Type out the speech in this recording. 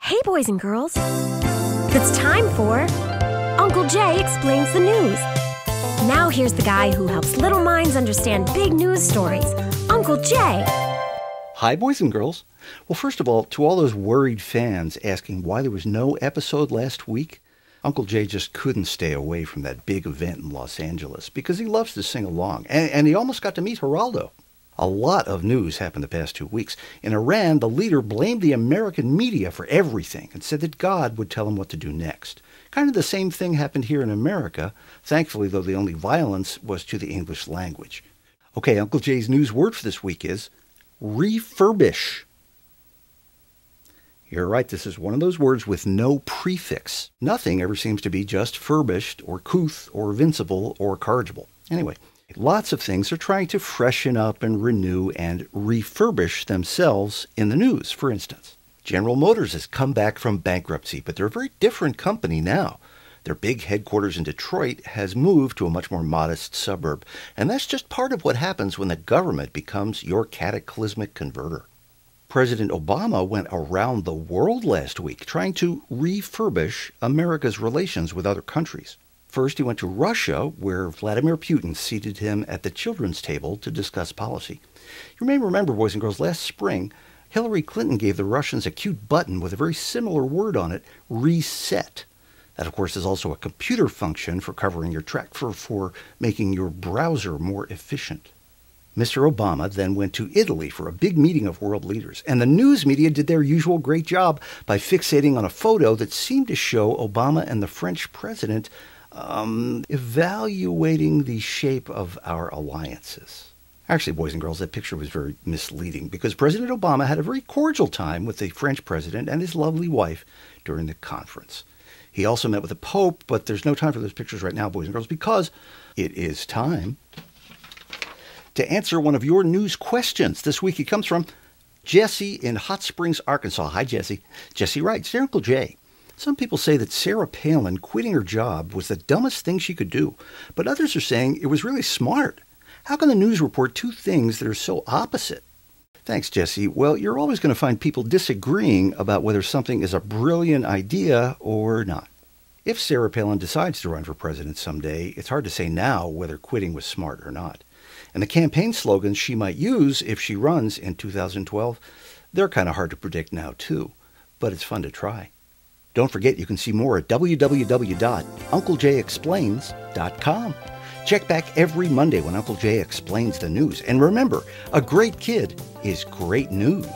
Hey, boys and girls. It's time for Uncle Jay Explains the News. Now here's the guy who helps little minds understand big news stories, Uncle Jay. Hi, boys and girls. Well, first of all, to all those worried fans asking why there was no episode last week, Uncle Jay just couldn't stay away from that big event in Los Angeles because he loves to sing along, and he almost got to meet Geraldo. A lot of news happened the past 2 weeks. In Iran, the leader blamed the American media for everything and said that God would tell him what to do next. Kind of the same thing happened here in America, thankfully, though the only violence was to the English language. Okay, Uncle Jay's news word for this week is refurbish. You're right, this is one of those words with no prefix. Nothing ever seems to be just furbished or couth or vincible or corrigible. Anyway, lots of things are trying to freshen up and renew and refurbish themselves in the news. For instance, General Motors has come back from bankruptcy, but they're a very different company now. Their big headquarters in Detroit has moved to a much more modest suburb, and that's just part of what happens when the government becomes your cataclysmic converter. President Obama went around the world last week trying to refurbish America's relations with other countries. First, he went to Russia, where Vladimir Putin seated him at the children's table to discuss policy. You may remember, boys and girls, last spring, Hillary Clinton gave the Russians a cute button with a very similar word on it, reset. That, of course, is also a computer function for covering your track, for making your browser more efficient. Mr. Obama then went to Italy for a big meeting of world leaders, and the news media did their usual great job by fixating on a photo that seemed to show Obama and the French president evaluating the shape of our alliances. Actually, boys and girls, that picture was very misleading because President Obama had a very cordial time with the French president and his lovely wife during the conference. He also met with the Pope, but there's no time for those pictures right now, boys and girls, because it is time to answer one of your news questions. This week it comes from Jesse in Hot Springs, Arkansas. Hi, Jesse. Jesse writes, "Dear Uncle Jay, some people say that Sarah Palin quitting her job was the dumbest thing she could do, but others are saying it was really smart. How can the news report two things that are so opposite?" Thanks, Jesse. Well, you're always going to find people disagreeing about whether something is a brilliant idea or not. If Sarah Palin decides to run for president someday, it's hard to say now whether quitting was smart or not. And the campaign slogans she might use if she runs in 2012, they're kind of hard to predict now too, but it's fun to try. Don't forget you can see more at www.unclejexplains.com. Check back every Monday when Uncle Jay explains the news. And remember, a great kid is great news.